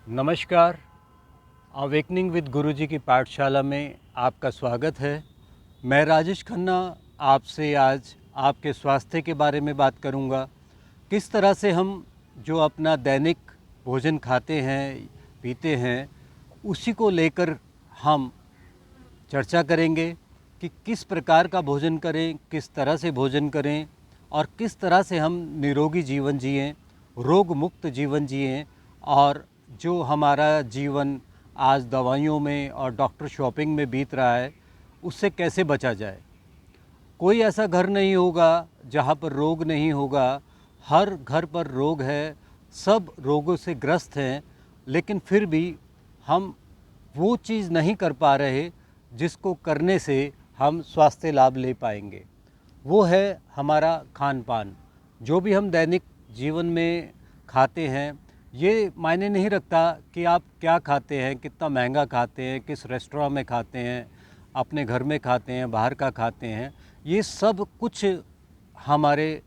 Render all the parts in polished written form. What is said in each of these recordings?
नमस्कार। Awakening with गुरुजी की पाठशाला में आपका स्वागत है। मैं राजेश खन्ना आपसे आज आपके स्वास्थ्य के बारे में बात करूंगा। किस तरह से हम जो अपना दैनिक भोजन खाते हैं, पीते हैं, उसी को लेकर हम चर्चा करेंगे कि किस प्रकार का भोजन करें, किस तरह से भोजन करें और किस तरह से हम निरोगी जीवन जिएं, रोग मुक्त जीवन जिएं और जो हमारा जीवन आज दवाइयों में और डॉक्टर शॉपिंग में बीत रहा है, उससे कैसे बचा जाए। कोई ऐसा घर नहीं होगा जहाँ पर रोग नहीं होगा। हर घर पर रोग है, सब रोगों से ग्रस्त हैं, लेकिन फिर भी हम वो चीज़ नहीं कर पा रहे जिसको करने से हम स्वास्थ्य लाभ ले पाएंगे। वो है हमारा खान पान। जो भी हम दैनिक जीवन में खाते हैं, ये मायने नहीं रखता कि आप क्या खाते हैं, कितना महंगा खाते हैं, किस रेस्टोरेंट में खाते हैं, अपने घर में खाते हैं, बाहर का खाते हैं। ये सब कुछ हमारे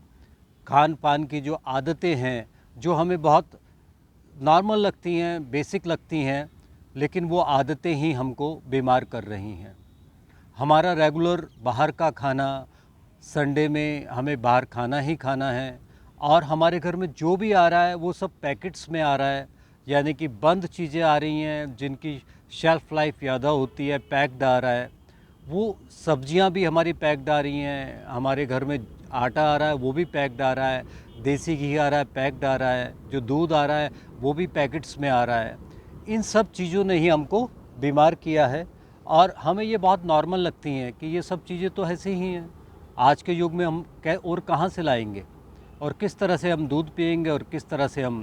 खान पान की जो आदतें हैं, जो हमें बहुत नॉर्मल लगती हैं, बेसिक लगती हैं, लेकिन वो आदतें ही हमको बीमार कर रही हैं। हमारा रेगुलर बाहर का खाना, संडे में हमें बाहर खाना ही खाना है और हमारे घर में जो भी आ रहा है वो सब पैकेट्स में आ रहा है, यानी कि बंद चीज़ें आ रही हैं जिनकी शेल्फ़ लाइफ ज़्यादा होती है, पैक्ड आ रहा है। वो सब्जियां भी हमारी पैक्ड आ रही हैं, हमारे घर में आटा आ रहा है वो भी पैक्ड आ रहा है, देसी घी आ रहा है पैक्ड आ रहा है, जो दूध आ रहा है वो भी पैकेट्स में आ रहा है। इन सब चीज़ों ने ही हमको बीमार किया है और हमें ये बहुत नॉर्मल लगती हैं कि ये सब चीज़ें तो ऐसे ही हैं। आज के युग में हम और कहाँ से लाएंगे और किस तरह से हम दूध पिएंगे और किस तरह से हम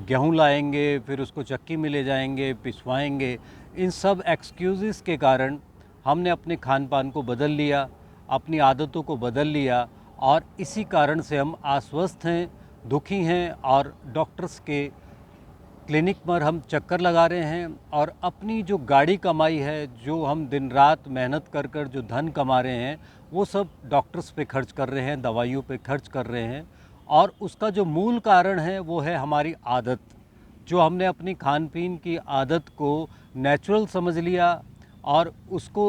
गेहूँ लाएंगे, फिर उसको चक्की में ले जाएंगे, पिसवाएंगे। इन सब एक्सक्यूज़ के कारण हमने अपने खान पान को बदल लिया, अपनी आदतों को बदल लिया और इसी कारण से हम अस्वस्थ हैं, दुखी हैं और डॉक्टर्स के क्लिनिक पर हम चक्कर लगा रहे हैं और अपनी जो गाड़ी कमाई है, जो हम दिन रात मेहनत कर कर जो धन कमा रहे हैं, वो सब डॉक्टर्स पे खर्च कर रहे हैं, दवाइयों पे खर्च कर रहे हैं। और उसका जो मूल कारण है वो है हमारी आदत। जो हमने अपनी खान पीन की आदत को नेचुरल समझ लिया और उसको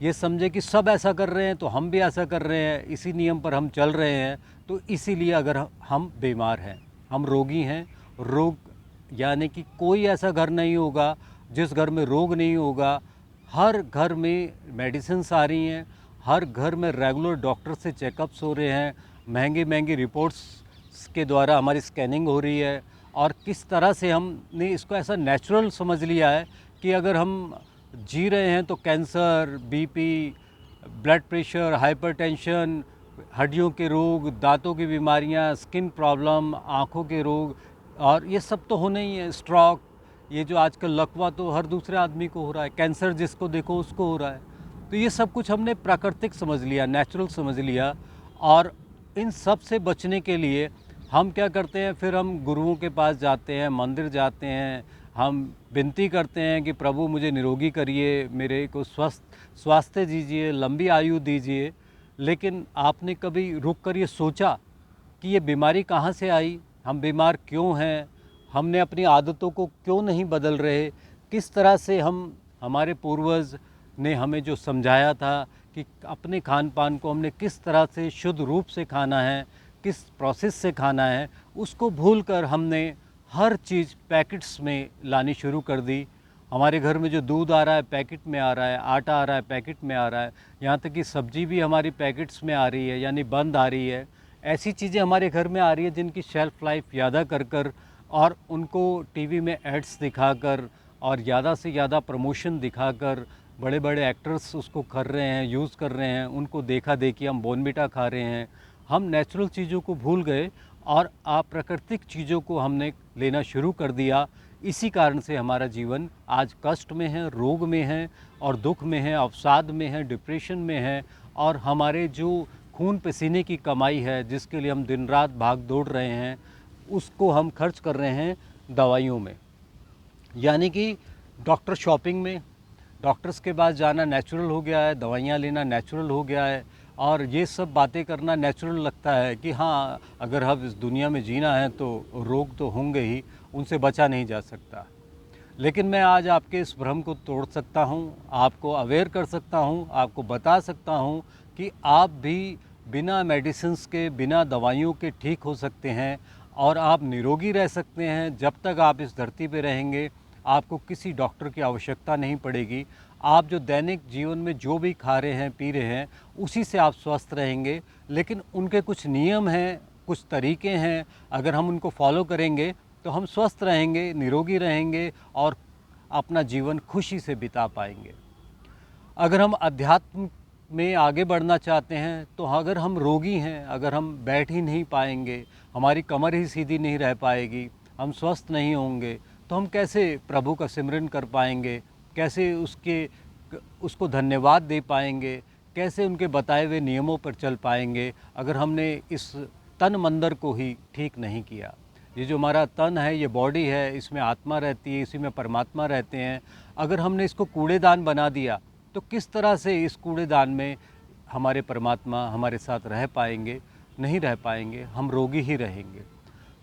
ये समझे कि सब ऐसा कर रहे हैं तो हम भी ऐसा कर रहे हैं, इसी नियम पर हम चल रहे हैं, तो इसीलिए अगर हम बीमार हैं, हम रोगी हैं। रोग यानी कि कोई ऐसा घर नहीं होगा जिस घर में रोग नहीं होगा। हर घर में मेडिसिन्स आ रही हैं, हर घर में रेगुलर डॉक्टर से चेकअप्स हो रहे हैं, महंगी महंगी रिपोर्ट्स के द्वारा हमारी स्कैनिंग हो रही है। और किस तरह से हमने इसको ऐसा नेचुरल समझ लिया है कि अगर हम जी रहे हैं तो cancer, BP, blood pressure, hypertension, हड्डियों के रोग, दांतों की बीमारियां, स्किन प्रॉब्लम, आँखों के रोग और ये सब तो होने ही है। स्ट्रोक, ये जो आजकल लकवा तो हर दूसरे आदमी को हो रहा है, कैंसर जिसको देखो उसको हो रहा है। तो ये सब कुछ हमने प्राकृतिक समझ लिया, नेचुरल समझ लिया। और इन सब से बचने के लिए हम क्या करते हैं, फिर हम गुरुओं के पास जाते हैं, मंदिर जाते हैं, हम विनती करते हैं कि प्रभु मुझे निरोगी करिए, मेरे को स्वास्थ्य दीजिए, लंबी आयु दीजिए। लेकिन आपने कभी रुक कर ये सोचा कि ये बीमारी कहाँ से आई, हम बीमार क्यों हैं, हमने अपनी आदतों को क्यों नहीं बदल रहे, किस तरह से हमारे पूर्वज ने हमें जो समझाया था कि अपने खान पान को हमने किस तरह से शुद्ध रूप से खाना है, किस प्रोसेस से खाना है, उसको भूलकर हमने हर चीज़ पैकेट्स में लानी शुरू कर दी। हमारे घर में जो दूध आ रहा है पैकेट में आ रहा है, आटा आ रहा है पैकेट में आ रहा है, यहाँ तक कि सब्जी भी हमारी पैकेट्स में आ रही है, यानी बंद आ रही है। ऐसी चीज़ें हमारे घर में आ रही है जिनकी शेल्फ़ लाइफ ज़्यादा कर कर और उनको टीवी में एड्स दिखाकर और ज़्यादा से ज़्यादा प्रमोशन दिखाकर बड़े बड़े एक्टर्स उसको कर रहे हैं, यूज़ कर रहे हैं। उनको देखा देखी हम बॉर्नविटा खा रहे हैं। हम नेचुरल चीज़ों को भूल गए और अप्राकृतिक चीज़ों को हमने लेना शुरू कर दिया। इसी कारण से हमारा जीवन आज कष्ट में है, रोग में है और दुख में है, अवसाद में है, डिप्रेशन में है। और हमारे जो खून पसीने की कमाई है, जिसके लिए हम दिन रात भाग दौड़ रहे हैं, उसको हम खर्च कर रहे हैं दवाइयों में, यानी कि डॉक्टर शॉपिंग में। डॉक्टर्स के पास जाना नेचुरल हो गया है, दवाइयाँ लेना नेचुरल हो गया है और ये सब बातें करना नेचुरल लगता है कि हाँ, अगर हम इस दुनिया में जीना है तो रोग तो होंगे ही, उनसे बचा नहीं जा सकता। लेकिन मैं आज आपके इस भ्रम को तोड़ सकता हूँ, आपको अवेयर कर सकता हूँ, आपको बता सकता हूँ कि आप भी बिना मेडिसिन्स के, बिना दवाइयों के ठीक हो सकते हैं और आप निरोगी रह सकते हैं। जब तक आप इस धरती पे रहेंगे, आपको किसी डॉक्टर की आवश्यकता नहीं पड़ेगी। आप जो दैनिक जीवन में जो भी खा रहे हैं, पी रहे हैं, उसी से आप स्वस्थ रहेंगे। लेकिन उनके कुछ नियम हैं, कुछ तरीके हैं, अगर हम उनको फॉलो करेंगे तो हम स्वस्थ रहेंगे, निरोगी रहेंगे और अपना जीवन खुशी से बिता पाएंगे। अगर हम अध्यात्म में आगे बढ़ना चाहते हैं तो अगर हम रोगी हैं, अगर हम बैठ ही नहीं पाएंगे, हमारी कमर ही सीधी नहीं रह पाएगी, हम स्वस्थ नहीं होंगे, तो हम कैसे प्रभु का सिमरन कर पाएंगे, कैसे उसको धन्यवाद दे पाएंगे, कैसे उनके बताए हुए नियमों पर चल पाएंगे अगर हमने इस तन मंदिर को ही ठीक नहीं किया। ये जो हमारा तन है, ये बॉडी है, इसमें आत्मा रहती है, इसी में परमात्मा रहते हैं। अगर हमने इसको कूड़ेदान बना दिया तो किस तरह से इस कूड़ेदान में हमारे परमात्मा हमारे साथ रह पाएंगे? नहीं रह पाएंगे, हम रोगी ही रहेंगे।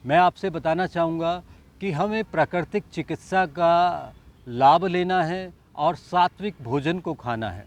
मैं आपसे बताना चाहूँगा कि हमें प्राकृतिक चिकित्सा का लाभ लेना है और सात्विक भोजन को खाना है।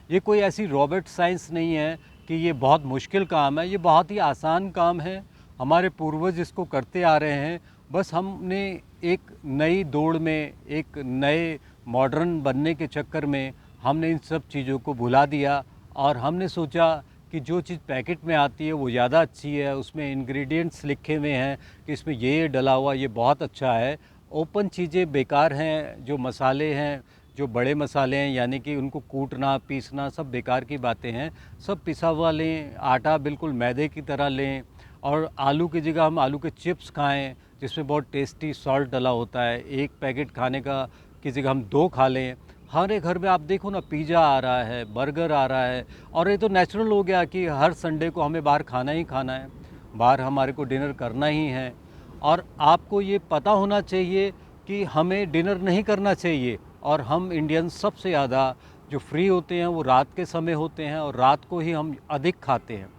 ये कोई ऐसी रॉकेट साइंस नहीं है कि ये बहुत मुश्किल काम है, ये बहुत ही आसान काम है। हमारे पूर्वज इसको करते आ रहे हैं, बस हमने एक नई दौड़ में, एक नए मॉडर्न बनने के चक्कर में हमने इन सब चीज़ों को भुला दिया और हमने सोचा कि जो चीज़ पैकेट में आती है वो ज़्यादा अच्छी है, उसमें इंग्रेडिएंट्स लिखे हुए हैं कि इसमें ये डला हुआ, ये बहुत अच्छा है। ओपन चीज़ें बेकार हैं, जो मसाले हैं, जो बड़े मसाले हैं, यानी कि उनको कूटना, पीसना सब बेकार की बातें हैं। सब पिसा हुआ लें, आटा बिल्कुल मैदे की तरह लें और आलू की जगह हम आलू के चिप्स खाएं जिसमें बहुत टेस्टी सॉल्ट डला होता है। एक पैकेट खाने का की जगह हम 2 खा लें। हर एक घर में आप देखो ना, पिज़्ज़ा आ रहा है, बर्गर आ रहा है और ये तो नेचुरल हो गया कि हर संडे को हमें बाहर खाना ही खाना है, बाहर हमारे को डिनर करना ही है। और आपको ये पता होना चाहिए कि हमें डिनर नहीं करना चाहिए और हम इंडियन सबसे ज़्यादा जो फ्री होते हैं वो रात के समय होते हैं और रात को ही हम अधिक खाते हैं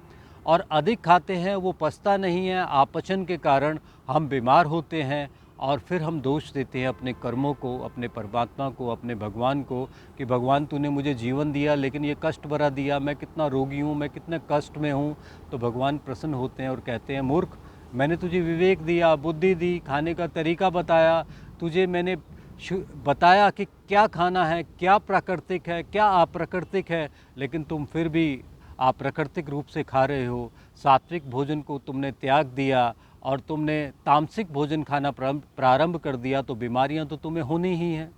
और अधिक खाते हैं, वो पचता नहीं है, अपचन के कारण हम बीमार होते हैं और फिर हम दोष देते हैं अपने कर्मों को, अपने परमात्मा को, अपने भगवान को कि भगवान तूने मुझे जीवन दिया लेकिन ये कष्ट भरा दिया, मैं कितना रोगी हूँ, मैं कितने कष्ट में हूँ। तो भगवान प्रसन्न होते हैं और कहते हैं, मूर्ख, मैंने तुझे विवेक दिया, बुद्धि दी, खाने का तरीका बताया, तुझे मैंने बताया कि क्या खाना है, क्या प्राकृतिक है, क्या अप्राकृतिक है, लेकिन तुम फिर भी आप प्राकृतिक रूप से खा रहे हो। सात्विक भोजन को तुमने त्याग दिया और तुमने तामसिक भोजन खाना प्रारंभ कर दिया, तो बीमारियां तो तुम्हें होनी ही हैं।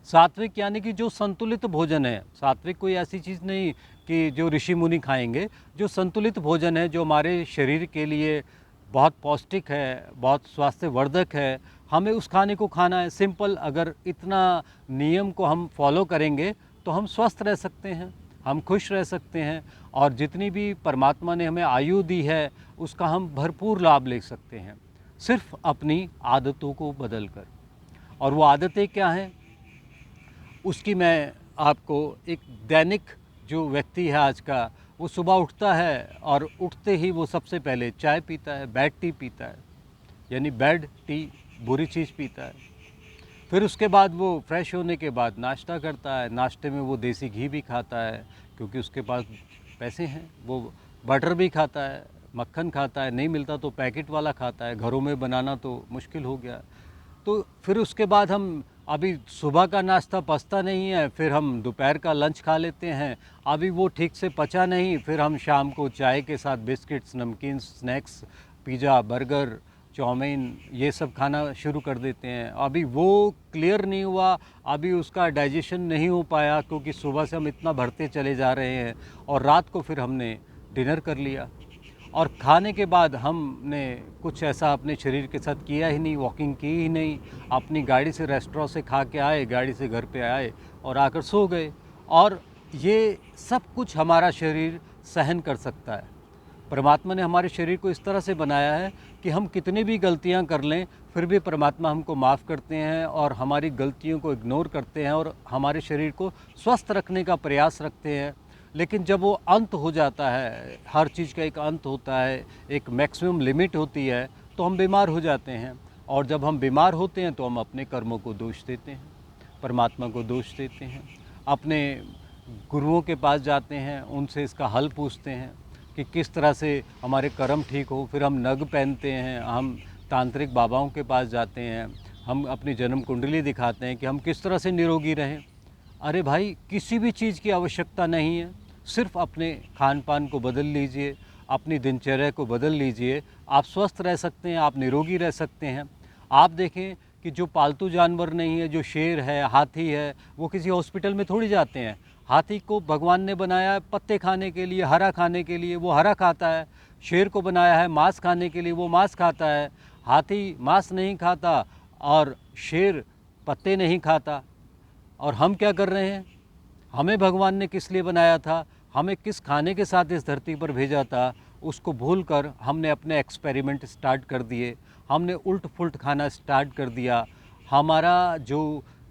सात्विक यानी कि जो संतुलित भोजन है, सात्विक कोई ऐसी चीज़ नहीं कि जो ऋषि मुनि खाएंगे, जो संतुलित भोजन है, जो हमारे शरीर के लिए बहुत पौष्टिक है, बहुत स्वास्थ्यवर्धक है, हमें उस खाने को खाना है। सिंपल, अगर इतना नियम को हम फॉलो करेंगे तो हम स्वस्थ रह सकते हैं, हम खुश रह सकते हैं और जितनी भी परमात्मा ने हमें आयु दी है उसका हम भरपूर लाभ ले सकते हैं, सिर्फ अपनी आदतों को बदल कर। और वो आदतें क्या हैं, उसकी मैं आपको एक दैनिक जो व्यक्ति है आज का, वो सुबह उठता है और उठते ही वो सबसे पहले चाय पीता है, बैड टी पीता है, यानी बैड टी, बुरी चीज़ पीता है। फिर उसके बाद वो फ्रेश होने के बाद नाश्ता करता है, नाश्ते में वो देसी घी भी खाता है क्योंकि उसके पास पैसे हैं, वो बटर भी खाता है, मक्खन खाता है, नहीं मिलता तो पैकेट वाला खाता है, घरों में बनाना तो मुश्किल हो गया। तो फिर उसके बाद हम, अभी सुबह का नाश्ता पचता नहीं है, फिर हम दोपहर का लंच खा लेते हैं, अभी वो ठीक से पचा नहीं, फिर हम शाम को चाय के साथ बिस्किट्स, नमकीन, स्नैक्स, पिज़्ज़ा, बर्गर, चाउमीन, ये सब खाना शुरू कर देते हैं। अभी वो क्लियर नहीं हुआ, अभी उसका डाइजेशन नहीं हो पाया क्योंकि सुबह से हम इतना भरते चले जा रहे हैं और रात को फिर हमने डिनर कर लिया और खाने के बाद हमने कुछ ऐसा अपने शरीर के साथ किया ही नहीं, वॉकिंग की ही नहीं, अपनी गाड़ी से रेस्टोरेंट से खा के आए, गाड़ी से घर पे आए और आकर सो गए। और ये सब कुछ हमारा शरीर सहन कर सकता है। परमात्मा ने हमारे शरीर को इस तरह से बनाया है कि हम कितनी भी गलतियां कर लें फिर भी परमात्मा हमको माफ़ करते हैं और हमारी गलतियों को इग्नोर करते हैं और हमारे शरीर को स्वस्थ रखने का प्रयास रखते हैं। लेकिन जब वो अंत हो जाता है, हर चीज़ का एक अंत होता है, एक मैक्सिमम लिमिट होती है, तो हम बीमार हो जाते हैं। और जब हम बीमार होते हैं तो हम अपने कर्मों को दोष देते हैं, परमात्मा को दोष देते हैं, अपने गुरुओं के पास जाते हैं, उनसे इसका हल पूछते हैं कि किस तरह से हमारे कर्म ठीक हो। फिर हम नग पहनते हैं, हम तांत्रिक बाबाओं के पास जाते हैं, हम अपनी जन्म कुंडली दिखाते हैं कि हम किस तरह से निरोगी रहें। अरे भाई, किसी भी चीज़ की आवश्यकता नहीं है, सिर्फ अपने खान पान को बदल लीजिए, अपनी दिनचर्या को बदल लीजिए, आप स्वस्थ रह सकते हैं, आप निरोगी रह सकते हैं। आप देखें कि जो पालतू जानवर नहीं है, जो शेर है, हाथी है, वो किसी हॉस्पिटल में थोड़ी जाते हैं। हाथी को भगवान ने बनाया है पत्ते खाने के लिए, हरा खाने के लिए, वो हरा खाता है। शेर को बनाया है मांस खाने के लिए, वो मांस खाता है। हाथी मांस नहीं खाता और शेर पत्ते नहीं खाता। और हम क्या कर रहे हैं? हमें भगवान ने किस लिए बनाया था, हमें किस खाने के साथ इस धरती पर भेजा था, उसको भूलकर हमने अपने एक्सपेरिमेंट स्टार्ट कर दिए। हमने उल्ट पुल्ट खाना स्टार्ट कर दिया। हमारा जो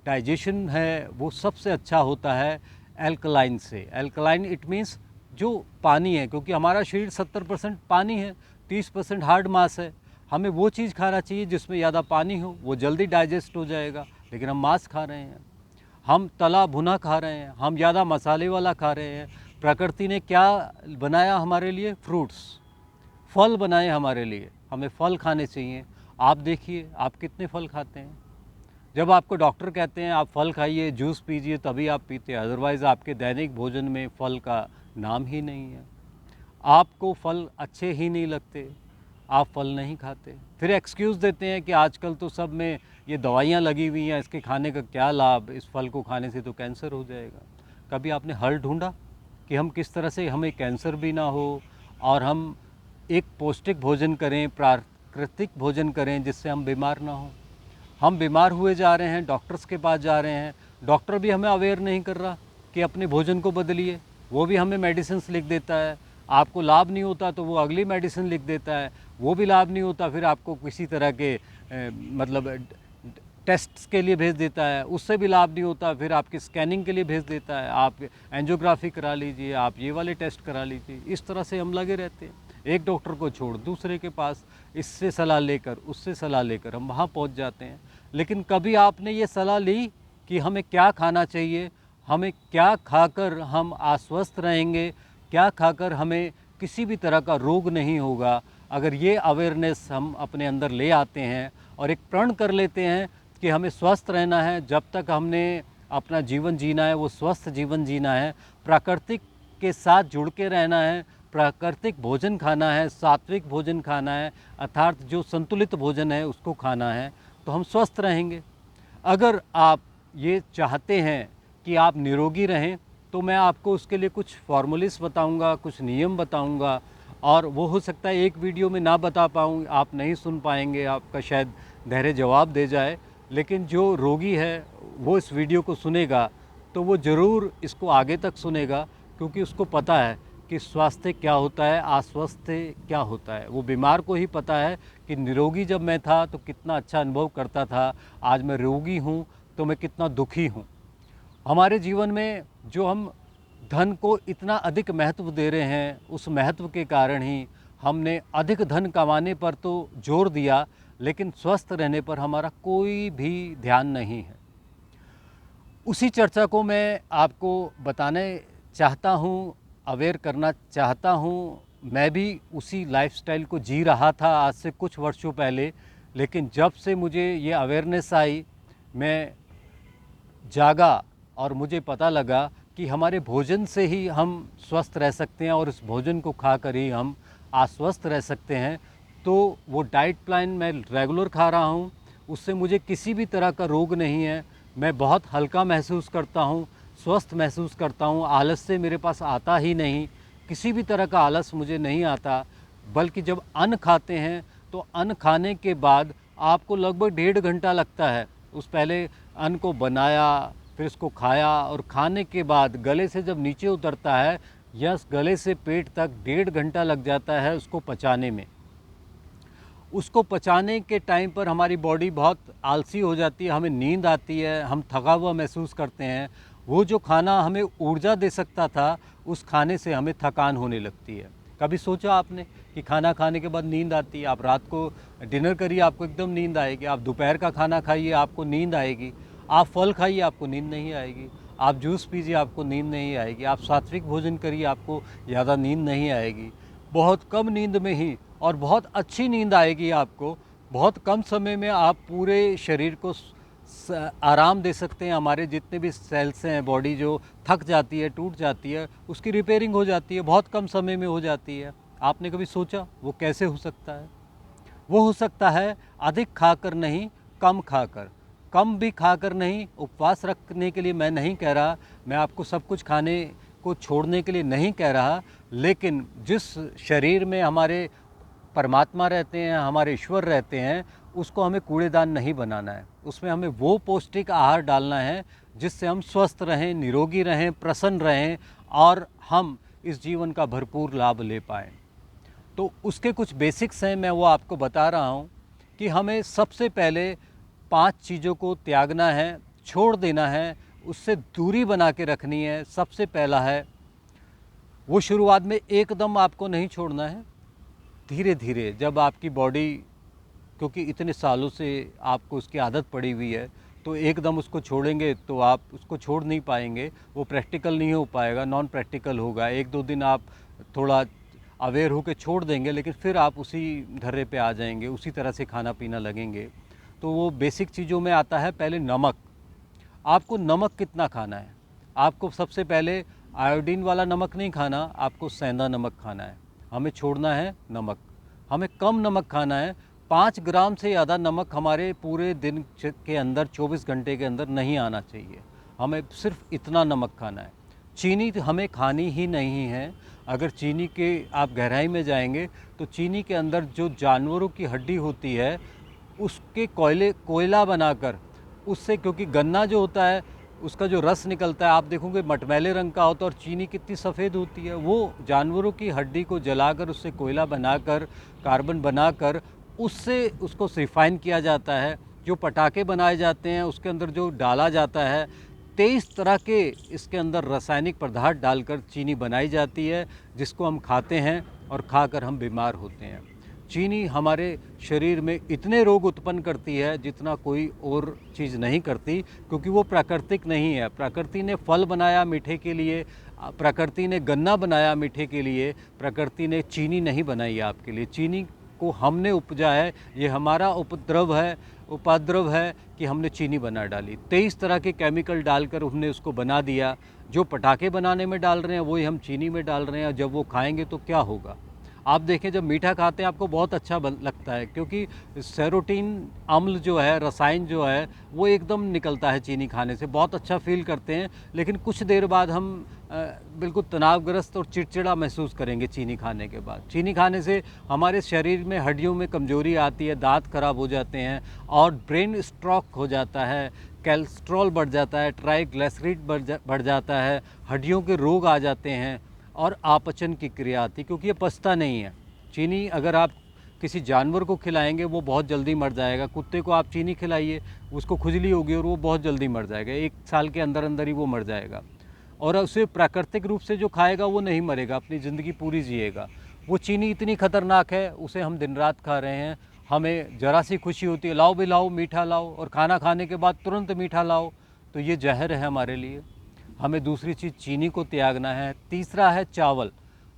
डाइजेशन है वो सबसे अच्छा होता है एल्कलाइन से। एल्कलाइन इट मीन्स जो पानी है, क्योंकि हमारा शरीर 70% पानी है, 30% हार्ड मास है। हमें वो चीज़ खाना चाहिए जिसमें ज़्यादा पानी हो, वो जल्दी डाइजेस्ट हो जाएगा। लेकिन हम मांस खा रहे हैं, हम तला भुना खा रहे हैं, हम ज़्यादा मसाले वाला खा रहे हैं। प्रकृति ने क्या बनाया हमारे लिए? फ्रूट्स, फल बनाए हमारे लिए। हमें फल खाने चाहिए। आप देखिए आप कितने फल खाते हैं। जब आपको डॉक्टर कहते हैं आप फल खाइए, जूस पीजिए, तभी आप पीते हैं, अदरवाइज़ आपके दैनिक भोजन में फल का नाम ही नहीं है। आपको फल अच्छे ही नहीं लगते, आप फल नहीं खाते। फिर एक्सक्यूज़ देते हैं कि आजकल तो सब में ये दवाइयाँ लगी हुई हैं, इसके खाने का क्या लाभ, इस फल को खाने से तो कैंसर हो जाएगा। कभी आपने हल ढूंढा कि हम किस तरह से हमें कैंसर भी ना हो और हम एक पौष्टिक भोजन करें, प्राकृतिक भोजन करें जिससे हम बीमार ना हो। हम बीमार हुए जा रहे हैं, डॉक्टर्स के पास जा रहे हैं, डॉक्टर भी हमें अवेयर नहीं कर रहा कि अपने भोजन को बदलिए। वो भी हमें मेडिसिन्स लिख देता है, आपको लाभ नहीं होता तो वो अगली मेडिसिन लिख देता है, वो भी लाभ नहीं होता फिर आपको किसी तरह के मतलब टेस्ट्स के लिए भेज देता है, उससे भी लाभ नहीं होता फिर आपकी स्कैनिंग के लिए भेज देता है, आप एंजियोग्राफी करा लीजिए, आप ये वाले टेस्ट करा लीजिए। इस तरह से हम लगे रहते हैं, एक डॉक्टर को छोड़ दूसरे के पास, इससे सलाह लेकर उससे सलाह लेकर हम वहाँ पहुँच जाते हैं। लेकिन कभी आपने ये सलाह ली कि हमें क्या खाना चाहिए, हमें क्या खाकर हम आश्वस्त रहेंगे, क्या खाकर हमें किसी भी तरह का रोग नहीं होगा? अगर ये अवेयरनेस हम अपने अंदर ले आते हैं और एक प्रण कर लेते हैं कि हमें स्वस्थ रहना है, जब तक हमने अपना जीवन जीना है वो स्वस्थ जीवन जीना है, प्राकृतिक के साथ जुड़ के रहना है, प्राकृतिक भोजन खाना है, सात्विक भोजन खाना है, अर्थात जो संतुलित भोजन है उसको खाना है, तो हम स्वस्थ रहेंगे। अगर आप ये चाहते हैं कि आप निरोगी रहें तो मैं आपको उसके लिए कुछ फॉर्मूलेस बताऊंगा, कुछ नियम बताऊंगा, और वो हो सकता है एक वीडियो में ना बता पाऊँ, आप नहीं सुन पाएंगे, आपका शायद धैर्य जवाब दे जाए। लेकिन जो रोगी है वो इस वीडियो को सुनेगा तो वो ज़रूर इसको आगे तक सुनेगा, क्योंकि उसको पता है कि स्वास्थ्य क्या होता है, अस्वस्थ्य क्या होता है। वो बीमार को ही पता है कि निरोगी जब मैं था तो कितना अच्छा अनुभव करता था, आज मैं रोगी हूँ तो मैं कितना दुखी हूँ। हमारे जीवन में जो हम धन को इतना अधिक महत्व दे रहे हैं, उस महत्व के कारण ही हमने अधिक धन कमाने पर तो जोर दिया, लेकिन स्वस्थ रहने पर हमारा कोई भी ध्यान नहीं है। उसी चर्चा को मैं आपको बताने चाहता हूँ, अवेयर करना चाहता हूँ। मैं भी उसी लाइफस्टाइल को जी रहा था आज से कुछ वर्षों पहले, लेकिन जब से मुझे ये अवेयरनेस आई, मैं जागा और मुझे पता लगा कि हमारे भोजन से ही हम स्वस्थ रह सकते हैं और इस भोजन को खाकर ही हम अस्वस्थ रह सकते हैं। तो वो डाइट प्लान मैं रेगुलर खा रहा हूँ, उससे मुझे किसी भी तरह का रोग नहीं है। मैं बहुत हल्का महसूस करता हूँ, स्वस्थ महसूस करता हूँ, आलस से मेरे पास आता ही नहीं, किसी भी तरह का आलस मुझे नहीं आता। बल्कि जब अन्न खाते हैं तो अन्न खाने के बाद आपको लगभग 1.5 घंटा लगता है। उस पहले अन्न को बनाया, फिर इसको खाया, और खाने के बाद गले से जब नीचे उतरता है या गले से पेट तक 1.5 घंटा लग जाता है उसको पचाने में। उसको पचाने के टाइम पर हमारी बॉडी बहुत आलसी हो जाती है, हमें नींद आती है, हम थका हुआ महसूस करते हैं। वो जो खाना हमें ऊर्जा दे सकता था, उस खाने से हमें थकान होने लगती है। कभी सोचा आपने कि खाना खाने के बाद नींद आती है। आप रात को डिनर करिए, आपको एकदम नींद आएगी। आप दोपहर का खाना खाइए, आपको नींद आएगी। आप फल खाइए, आपको नींद नहीं आएगी। आप जूस पीजिए, आपको नींद नहीं आएगी। आप सात्विक भोजन करिए, आपको ज़्यादा नींद नहीं आएगी। बहुत कम नींद में ही और बहुत अच्छी नींद आएगी आपको। बहुत कम समय में आप पूरे शरीर को आराम दे सकते हैं। हमारे जितने भी सेल्स हैं, बॉडी जो थक जाती है, टूट जाती है, उसकी रिपेयरिंग हो जाती है, बहुत कम समय में हो जाती है। आपने कभी सोचा वो कैसे हो सकता है? वो हो सकता है अधिक खाकर नहीं, कम खाकर। कम भी खाकर नहीं, उपवास रखने के लिए मैं नहीं कह रहा, मैं आपको सब कुछ खाने को छोड़ने के लिए नहीं कह रहा, लेकिन जिस शरीर में हमारे परमात्मा रहते हैं, हमारे ईश्वर रहते हैं, उसको हमें कूड़ेदान नहीं बनाना है। उसमें हमें वो पौष्टिक आहार डालना है जिससे हम स्वस्थ रहें, निरोगी रहें, प्रसन्न रहें और हम इस जीवन का भरपूर लाभ ले पाएँ। तो उसके कुछ बेसिक्स हैं, मैं वो आपको बता रहा हूँ कि हमें सबसे पहले 5 चीज़ों को त्यागना है, छोड़ देना है, उससे दूरी बना के रखनी है। सबसे पहला है, वो शुरुआत में एकदम आपको नहीं छोड़ना है, धीरे धीरे जब आपकी बॉडी, क्योंकि इतने सालों से आपको उसकी आदत पड़ी हुई है, तो एकदम उसको छोड़ेंगे तो आप उसको छोड़ नहीं पाएंगे, वो प्रैक्टिकल नहीं हो पाएगा, नॉन प्रैक्टिकल होगा। 1-2 दिन आप थोड़ा अवेयर होकर छोड़ देंगे, लेकिन फिर आप उसी ढर्रे पे आ जाएंगे, उसी तरह से खाना पीना लगेंगे। तो वो बेसिक चीज़ों में आता है पहले नमक। आपको नमक कितना खाना है? आपको सबसे पहले आयोडीन वाला नमक नहीं खाना, आपको सेंधा नमक खाना है। हमें छोड़ना है नमक, हमें कम नमक खाना है। 5 ग्राम से ज़्यादा नमक हमारे पूरे दिन के अंदर 24 घंटे के अंदर नहीं आना चाहिए। हमें सिर्फ इतना नमक खाना है। चीनी तो हमें खानी ही नहीं है। अगर चीनी के आप गहराई में जाएंगे तो चीनी के अंदर जो जानवरों की हड्डी होती है, उसके कोयला बनाकर उससे, क्योंकि गन्ना जो होता है उसका जो रस निकलता है आप देखोगे मटमैले रंग का होता है, और चीनी कितनी सफ़ेद होती है। वो जानवरों की हड्डी को जलाकर उससे कोयला बनाकर, कार्बन बनाकर, उससे उसको रिफ़ाइन किया जाता है। जो पटाखे बनाए जाते हैं उसके अंदर जो डाला जाता है, 23 तरह के इसके अंदर रासायनिक पदार्थ डालकर चीनी बनाई जाती है, जिसको हम खाते हैं और खाकर हम बीमार होते हैं। चीनी हमारे शरीर में इतने रोग उत्पन्न करती है जितना कोई और चीज़ नहीं करती, क्योंकि वो प्राकृतिक नहीं है। प्रकृति ने फल बनाया मीठे के लिए, प्रकृति ने गन्ना बनाया मीठे के लिए, प्रकृति ने चीनी नहीं बनाई है आपके लिए। चीनी को हमने उपजा है, ये हमारा उपद्रव है कि हमने चीनी बना डाली। 23 तरह के केमिकल डालकर हमने उसको बना दिया। जो पटाखे बनाने में डाल रहे हैं वही हम चीनी में डाल रहे हैं। जब वो खाएंगे तो क्या होगा? आप देखें, जब मीठा खाते हैं आपको बहुत अच्छा लगता है, क्योंकि सेरोटीन अम्ल जो है, रसायन जो है, वो एकदम निकलता है चीनी खाने से, बहुत अच्छा फील करते हैं। लेकिन कुछ देर बाद हम बिल्कुल तनावग्रस्त और चिड़चिड़ा महसूस करेंगे चीनी खाने के बाद। चीनी खाने से हमारे शरीर में हड्डियों में कमजोरी आती है, दांत खराब हो जाते हैं और ब्रेन स्ट्रोक हो जाता है, कोलेस्ट्रॉल बढ़ जाता है, ट्राइग्लिसराइड बढ़ जाता है, हड्डियों के रोग आ जाते हैं और अपचन की क्रिया आती है, क्योंकि ये पचता नहीं है। चीनी अगर आप किसी जानवर को खिलाएंगे वो बहुत जल्दी मर जाएगा। कुत्ते को आप चीनी खिलाइए, उसको खुजली होगी और वो बहुत जल्दी मर जाएगा, 1 साल के अंदर अंदर ही वो मर जाएगा। और उसे प्राकृतिक रूप से जो खाएगा वो नहीं मरेगा, अपनी ज़िंदगी पूरी जिएगा। वो चीनी इतनी खतरनाक है, उसे हम दिन रात खा रहे हैं। हमें ज़रा सी खुशी होती है, लाओ भी लाओ, मीठा लाओ, और खाना खाने के बाद तुरंत मीठा लाओ, तो ये जहर है हमारे लिए। हमें दूसरी चीज़ चीनी को त्यागना है। तीसरा है चावल।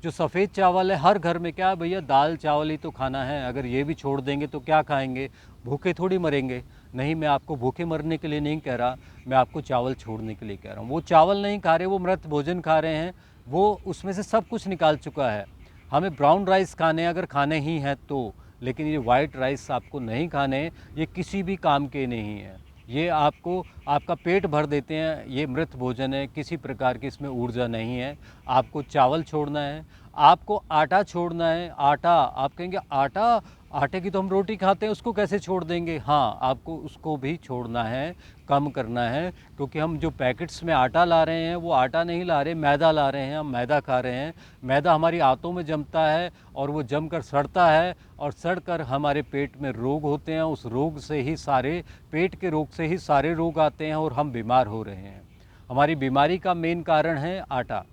जो सफ़ेद चावल है, हर घर में क्या है भैया, दाल चावल ही तो खाना है। अगर ये भी छोड़ देंगे तो क्या खाएंगे? भूखे थोड़ी मरेंगे। नहीं, मैं आपको भूखे मरने के लिए नहीं कह रहा, मैं आपको चावल छोड़ने के लिए कह रहा हूँ। वो चावल नहीं खा रहे, वो मृत भोजन खा रहे हैं, वो उसमें से सब कुछ निकाल चुका है। हमें ब्राउन राइस खाने, अगर खाने ही हैं तो, लेकिन ये वाइट राइस आपको नहीं खाने, ये किसी भी काम के नहीं है। ये आपको आपका पेट भर देते हैं, ये मृत भोजन है, किसी प्रकार की इसमें ऊर्जा नहीं है। आपको चावल छोड़ना है, आपको आटा छोड़ना है। आटा, आप कहेंगे आटा, आटे की तो हम रोटी खाते हैं, उसको कैसे छोड़ देंगे? हाँ, आपको उसको भी छोड़ना है, कम करना है, क्योंकि हम जो पैकेट्स में आटा ला रहे हैं वो आटा नहीं ला रहे, मैदा ला रहे हैं। हम मैदा खा रहे हैं। मैदा हमारी आंतों में जमता है और वो जमकर सड़ता है, और सड़कर हमारे पेट में रोग होते हैं। उस रोग से ही सारे, पेट के रोग से ही सारे रोग आते हैं और हम बीमार हो रहे हैं। हमारी बीमारी का मेन कारण है आटा।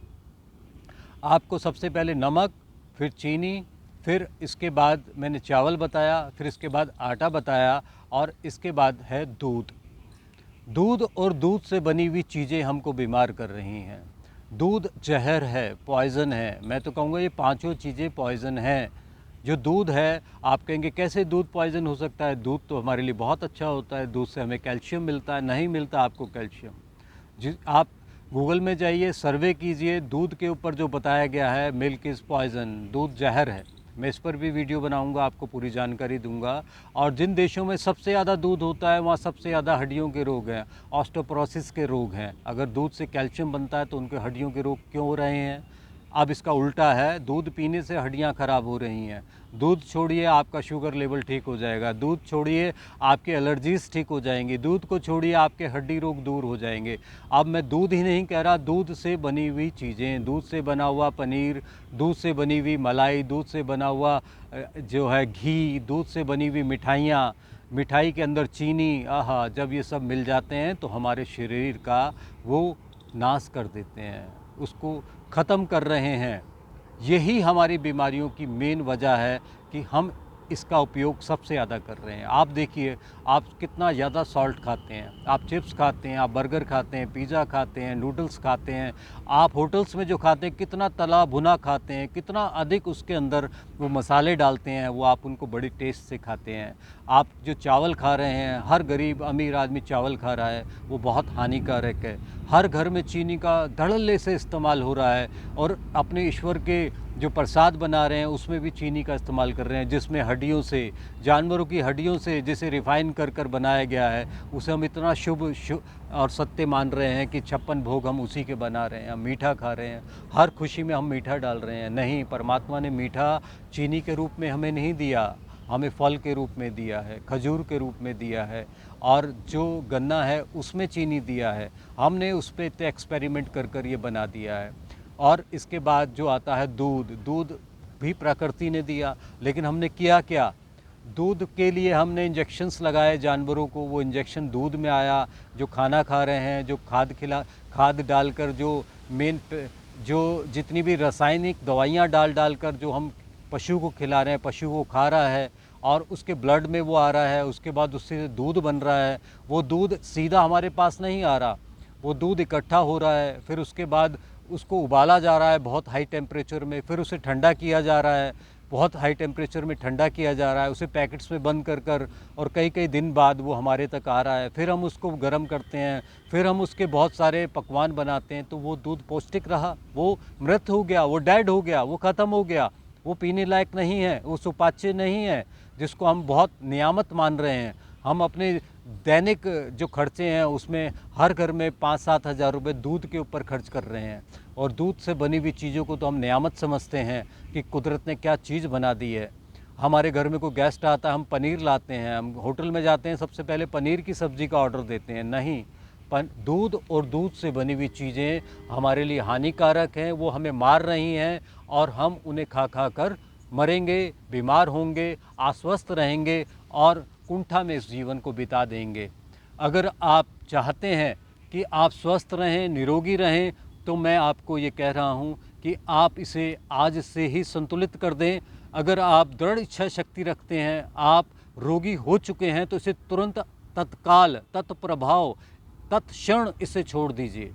आपको सबसे पहले नमक, फिर चीनी, फिर इसके बाद मैंने चावल बताया, फिर इसके बाद आटा बताया, और इसके बाद है दूध। दूध और दूध से बनी हुई चीज़ें हमको बीमार कर रही हैं। दूध जहर है, पॉइज़न है। मैं तो कहूँगा ये पांचों चीज़ें पॉइज़न हैं। जो दूध है, आप कहेंगे कैसे दूध पॉइज़न हो सकता है? दूध तो हमारे लिए बहुत अच्छा होता है, दूध से हमें कैल्शियम मिलता है। नहीं मिलता आपको कैल्शियम। आप गूगल में जाइए, सर्वे कीजिए, दूध के ऊपर जो बताया गया है मिल्क इज़ पॉइज़न, दूध जहर है। मैं इस पर भी वीडियो बनाऊंगा, आपको पूरी जानकारी दूंगा। और जिन देशों में सबसे ज़्यादा दूध होता है वहाँ सबसे ज़्यादा हड्डियों के रोग हैं, ऑस्टियोपोरोसिस के रोग हैं। अगर दूध से कैल्शियम बनता है तो उनके हड्डियों के रोग क्यों हो रहे हैं? अब इसका उल्टा है, दूध पीने से हड्डियां ख़राब हो रही हैं। दूध छोड़िए, आपका शुगर लेवल ठीक हो जाएगा। दूध छोड़िए, आपके एलर्जीज़ ठीक हो जाएंगी। दूध को छोड़िए, आपके हड्डी रोग दूर हो जाएंगे। अब मैं दूध ही नहीं कह रहा, दूध से बनी हुई चीज़ें, दूध से बना हुआ पनीर, दूध से बनी हुई मलाई, दूध से बना हुआ जो है घी, दूध से बनी हुई मिठाइयाँ, मिठाई के अंदर चीनी, आहा, जब ये सब मिल जाते हैं तो हमारे शरीर का वो नाश कर देते हैं, उसको ख़त्म कर रहे हैं। यही हमारी बीमारियों की मेन वजह है कि हम इसका उपयोग सबसे ज़्यादा कर रहे हैं। आप देखिए, आप कितना ज़्यादा सॉल्ट खाते हैं, आप चिप्स खाते हैं, आप बर्गर खाते हैं, पिज़्ज़ा खाते हैं, नूडल्स खाते हैं, आप होटल्स में जो खाते हैं कितना तला भुना खाते हैं, कितना अधिक उसके अंदर वो मसाले डालते हैं, वो आप उनको बड़ी टेस्ट से खाते हैं। आप जो चावल खा रहे हैं, हर गरीब अमीर आदमी चावल खा रहा है, वो बहुत हानिकारक है। हर घर में चीनी का धड़ल्ले से इस्तेमाल हो रहा है, और अपने ईश्वर के जो प्रसाद बना रहे हैं उसमें भी चीनी का इस्तेमाल कर रहे हैं, जिसमें हड्डियों से, जानवरों की हड्डियों से जिसे रिफ़ाइन कर कर बनाया गया है, उसे हम इतना शुभ और सत्य मान रहे हैं कि 56 भोग हम उसी के बना रहे हैं। हम मीठा खा रहे हैं, हर खुशी में हम मीठा डाल रहे हैं। नहीं, परमात्मा ने मीठा चीनी के रूप में हमें नहीं दिया, हमें फल के रूप में दिया है, खजूर के रूप में दिया है, और जो गन्ना है उसमें चीनी दिया है। हमने उस पर इतने एक्सपेरिमेंट कर कर ये बना दिया है। और इसके बाद जो आता है दूध, दूध भी प्रकृति ने दिया, लेकिन हमने किया क्या? दूध के लिए हमने इंजेक्शन्स लगाए जानवरों को, वो इंजेक्शन दूध में आया। जो खाना खा रहे हैं, जो खाद डालकर, जो जो जितनी भी रासायनिक दवाइयाँ डाल कर जो हम पशु को खिला रहे हैं, पशु वो खा रहा है और उसके ब्लड में वो आ रहा है, उसके बाद उससे दूध बन रहा है। वो दूध सीधा हमारे पास नहीं आ रहा, वो दूध इकट्ठा हो रहा है, फिर उसके बाद उसको उबाला जा रहा है बहुत हाई टेम्परेचर में, फिर उसे ठंडा किया जा रहा है, बहुत हाई टेम्परेचर में ठंडा किया जा रहा है, उसे पैकेट्स में बंद कर कर, और कई कई दिन बाद वो हमारे तक आ रहा है। फिर हम उसको गर्म करते हैं, फिर हम उसके बहुत सारे पकवान बनाते हैं। तो वो दूध पौष्टिक रहा? वो मृत हो गया, वो डेड हो गया, वो ख़त्म हो गया, वो पीने लायक नहीं है, वो सुपाच्य नहीं है, जिसको हम बहुत नियामत मान रहे हैं। हम अपने दैनिक जो खर्चे हैं उसमें हर घर में 5-7 हज़ार रुपये दूध के ऊपर खर्च कर रहे हैं, और दूध से बनी हुई चीज़ों को तो हम नियामत समझते हैं कि कुदरत ने क्या चीज़ बना दी है। हमारे घर में कोई गेस्ट आता है, हम पनीर लाते हैं, हम होटल में जाते हैं, सबसे पहले पनीर की सब्ज़ी का ऑर्डर देते हैं। नहीं, दूध और दूध से बनी हुई चीज़ें हमारे लिए हानिकारक हैं, वो हमें मार रही हैं, और हम उन्हें खा खा कर मरेंगे, बीमार होंगे, अस्वस्थ रहेंगे, और कुंठा में इस जीवन को बिता देंगे। अगर आप चाहते हैं कि आप स्वस्थ रहें, निरोगी रहें, तो मैं आपको ये कह रहा हूँ कि आप इसे आज से ही संतुलित कर दें। अगर आप दृढ़ इच्छा शक्ति रखते हैं, आप रोगी हो चुके हैं, तो इसे तुरंत, तत्काल, तत्प्रभाव, तत्क्षण इसे छोड़ दीजिए।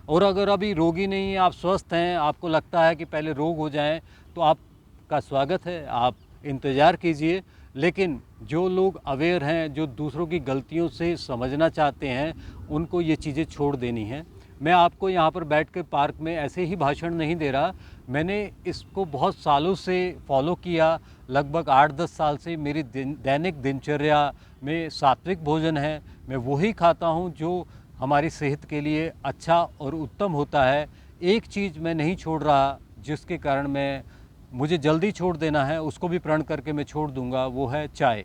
और अगर अभी रोगी नहीं हैं, आप स्वस्थ हैं, आपको लगता है कि पहले रोग हो जाएं, तो आपका स्वागत है, आप इंतज़ार कीजिए। लेकिन जो लोग अवेयर हैं, जो दूसरों की गलतियों से समझना चाहते हैं, उनको ये चीज़ें छोड़ देनी हैं। मैं आपको यहाँ पर बैठ कर पार्क में ऐसे ही भाषण नहीं दे रहा, मैंने इसको बहुत सालों से फॉलो किया। लगभग 8-10 साल से मेरी दैनिक दिनचर्या में सात्विक भोजन है। मैं वही खाता हूँ जो हमारी सेहत के लिए अच्छा और उत्तम होता है। एक चीज़ मैं नहीं छोड़ रहा, जिसके कारण मुझे जल्दी छोड़ देना है, उसको भी प्रण करके मैं छोड़ दूंगा, वो है चाय।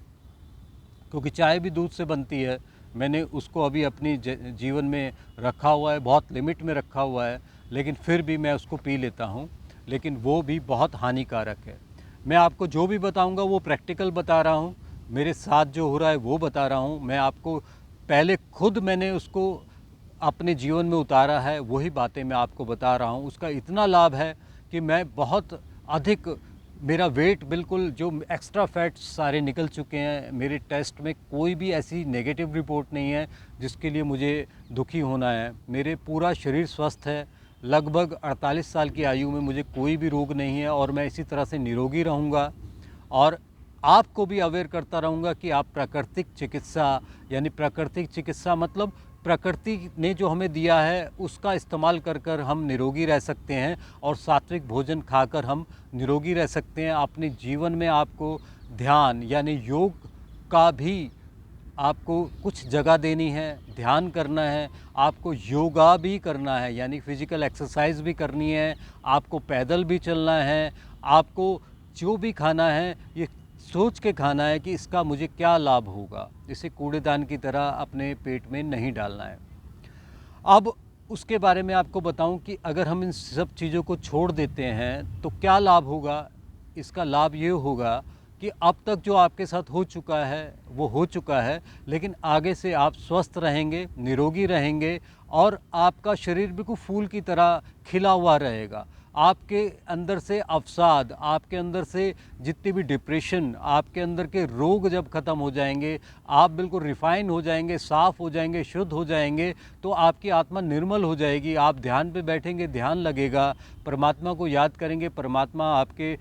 क्योंकि चाय भी दूध से बनती है। मैंने उसको अभी अपनी जीवन में रखा हुआ है, बहुत लिमिट में रखा हुआ है, लेकिन फिर भी मैं उसको पी लेता हूँ, लेकिन वो भी बहुत हानिकारक है। मैं आपको जो भी बताऊँगा वो प्रैक्टिकल बता रहा हूँ, मेरे साथ जो हो रहा है वो बता रहा हूँ। मैं आपको पहले खुद मैंने उसको अपने जीवन में उतारा है, वही बातें मैं आपको बता रहा हूँ। उसका इतना लाभ है कि मैं बहुत अधिक मेरा वेट बिल्कुल जो एक्स्ट्रा फैट्स सारे निकल चुके हैं। मेरे टेस्ट में कोई भी ऐसी नेगेटिव रिपोर्ट नहीं है जिसके लिए मुझे दुखी होना है। मेरे पूरा शरीर स्वस्थ है। लगभग 48 साल की आयु में मुझे कोई भी रोग नहीं है और मैं इसी तरह से निरोगी रहूँगा और आपको भी अवेयर करता रहूँगा कि आप प्राकृतिक चिकित्सा, यानी प्राकृतिक चिकित्सा मतलब प्रकृति ने जो हमें दिया है उसका इस्तेमाल कर कर हम निरोगी रह सकते हैं और सात्विक भोजन खाकर हम निरोगी रह सकते हैं। अपने जीवन में आपको ध्यान यानी योग का भी आपको कुछ जगह देनी है, ध्यान करना है, आपको योगा भी करना है यानी फिज़िकल एक्सरसाइज भी करनी है, आपको पैदल भी चलना है, आपको जो भी खाना है ये सोच के खाना है कि इसका मुझे क्या लाभ होगा। इसे कूड़ेदान की तरह अपने पेट में नहीं डालना है। अब उसके बारे में आपको बताऊं कि अगर हम इन सब चीज़ों को छोड़ देते हैं तो क्या लाभ होगा। इसका लाभ ये होगा कि अब तक जो आपके साथ हो चुका है वो हो चुका है, लेकिन आगे से आप स्वस्थ रहेंगे, निरोगी रहेंगे और आपका शरीर बिल्कुल फूल की तरह खिला हुआ रहेगा। आपके अंदर से अवसाद, आपके अंदर से जितनी भी डिप्रेशन, आपके अंदर के रोग जब ख़त्म हो जाएंगे, आप बिल्कुल रिफ़ाइन हो जाएंगे, साफ़ हो जाएंगे, शुद्ध हो जाएंगे, तो आपकी आत्मा निर्मल हो जाएगी। आप ध्यान पे बैठेंगे, ध्यान लगेगा, परमात्मा को याद करेंगे, परमात्मा आपके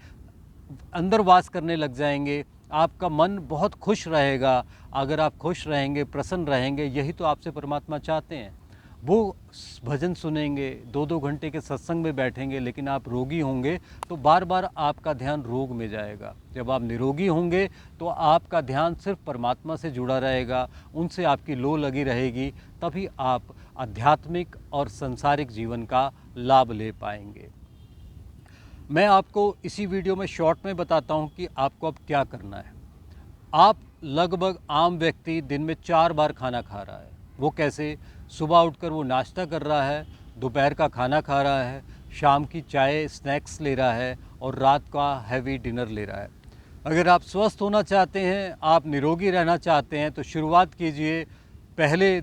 अंदर वास करने लग जाएंगे। आपका मन बहुत खुश रहेगा। अगर आप खुश रहेंगे, प्रसन्न रहेंगे, यही तो आपसे परमात्मा चाहते हैं। वो भजन सुनेंगे, 2-2 घंटे के सत्संग में बैठेंगे, लेकिन आप रोगी होंगे तो बार बार आपका ध्यान रोग में जाएगा। जब आप निरोगी होंगे तो आपका ध्यान सिर्फ परमात्मा से जुड़ा रहेगा, उनसे आपकी लो लगी रहेगी, तभी आप आध्यात्मिक और सांसारिक जीवन का लाभ ले पाएंगे। मैं आपको इसी वीडियो में शॉर्ट में बताता हूँ कि आपको अब क्या करना है। आप लगभग आम व्यक्ति दिन में 4 बार खाना खा रहा है। वो कैसे? सुबह उठकर वो नाश्ता कर रहा है, दोपहर का खाना खा रहा है, शाम की चाय स्नैक्स ले रहा है और रात का हैवी डिनर ले रहा है। अगर आप स्वस्थ होना चाहते हैं, आप निरोगी रहना चाहते हैं तो शुरुआत कीजिए, पहले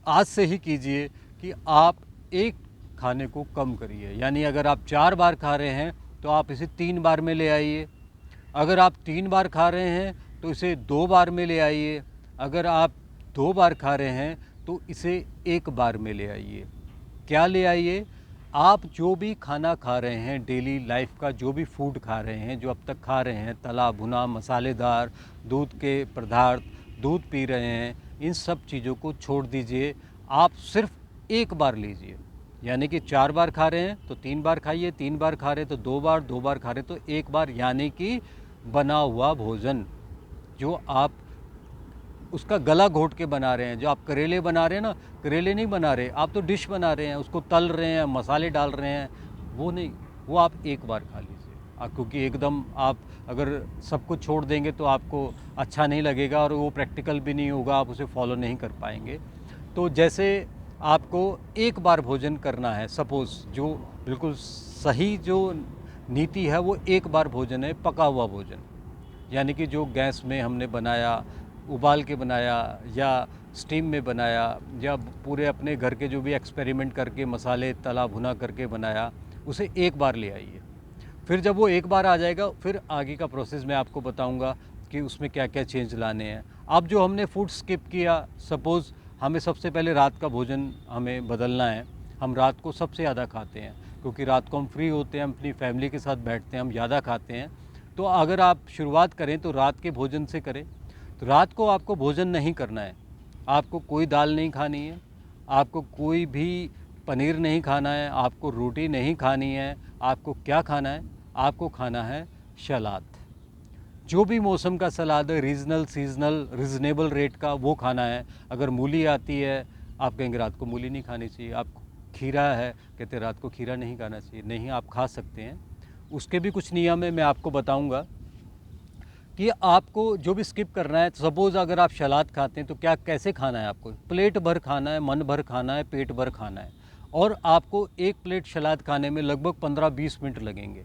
आज से ही कीजिए कि आप एक खाने को कम करिए। यानी अगर आप 4 बार खा रहे हैं तो आप इसे 3 बार में ले आइए। अगर आप 3 बार खा रहे हैं तो इसे 2 बार में ले आइए। अगर आप 2 बार खा रहे हैं तो इसे 1 बार में ले आइए। क्या ले आइए? आप जो भी खाना खा रहे हैं, डेली लाइफ का जो भी फूड खा रहे हैं, जो अब तक खा रहे हैं, तला भुना, मसालेदार, दूध के पदार्थ, दूध पी रहे हैं, इन सब चीज़ों को छोड़ दीजिए। आप सिर्फ 1 बार लीजिए। यानी कि 4 बार खा रहे हैं तो 3 बार खाइए, 3 बार खा रहे हैं तो 2 बार, 2 बार खा रहे हैं तो 1 बार, यानी कि बना हुआ भोजन जो आप उसका गला घोट के बना रहे हैं। जो आप करेले बना रहे हैं ना, करेले नहीं बना रहे आप, तो डिश बना रहे हैं, उसको तल रहे हैं, मसाले डाल रहे हैं, वो नहीं, वो आप 1 बार खा लीजिए। क्योंकि एकदम आप अगर सब कुछ छोड़ देंगे तो आपको अच्छा नहीं लगेगा और वो प्रैक्टिकल भी नहीं होगा, आप उसे फॉलो नहीं कर पाएंगे। तो जैसे आपको 1 बार भोजन करना है, सपोज़ जो बिल्कुल सही जो नीति है वो 1 बार भोजन है, पका हुआ भोजन। यानी कि जो गैस में हमने बनाया, उबाल के बनाया या स्टीम में बनाया या पूरे अपने घर के जो भी एक्सपेरिमेंट करके मसाले तला भुना करके बनाया, उसे 1 बार ले आइए। फिर जब वो 1 बार आ जाएगा, फिर आगे का प्रोसेस मैं आपको बताऊंगा कि उसमें क्या क्या चेंज लाने हैं। अब जो हमने फूड स्किप किया, सपोज़ हमें सबसे पहले रात का भोजन हमें बदलना है। हम रात को सबसे ज़्यादा खाते हैं क्योंकि रात को हम फ्री होते हैं, हम अपनी फैमिली के साथ बैठते हैं, हम ज़्यादा खाते हैं। तो अगर आप शुरुआत करें तो रात के भोजन से करें। तो रात को आपको भोजन नहीं करना है, आपको कोई दाल नहीं खानी है, आपको कोई भी पनीर नहीं खाना है, आपको रोटी नहीं खानी है। आपको क्या खाना है? आपको खाना है सलाद। जो भी मौसम का सलाद है, रीजनल, सीजनल, रीज़नेबल रेट का, वो खाना है। अगर मूली आती है, आप कहेंगे रात को मूली नहीं खानी चाहिए। आप खीरा है, कहते रात को खीरा नहीं खाना चाहिए। नहीं, आप खा सकते हैं। उसके भी कुछ नियम है, मैं आपको बताऊंगा कि आपको जो भी स्किप करना है। सपोज़ अगर आप सलाद खाते हैं तो क्या कैसे खाना है? आपको प्लेट भर खाना है, मन भर खाना है, पेट भर खाना है। और आपको 1 प्लेट सलाद खाने में लगभग 15-20 मिनट लगेंगे।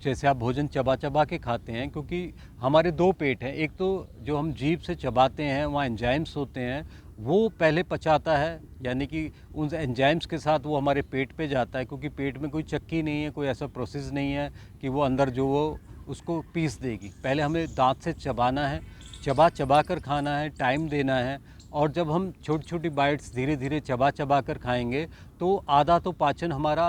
जैसे आप भोजन चबा चबा के खाते हैं, क्योंकि हमारे 2 पेट हैं। एक तो जो हम जीभ से चबाते हैं, वहाँ एंजाइम्स होते हैं, वो पहले पचाता है, यानी कि उन एंजाइम्स के साथ वो हमारे पेट पे जाता है, क्योंकि पेट में कोई चक्की नहीं है, कोई ऐसा प्रोसेस नहीं है कि वो अंदर जो वो उसको पीस देगी। पहले हमें दांत से चबाना है, चबा चबा कर खाना है, टाइम देना है। और जब हम छोटी छोटी बाइट्स धीरे धीरे चबा चबा कर खाएंगे तो आधा तो पाचन हमारा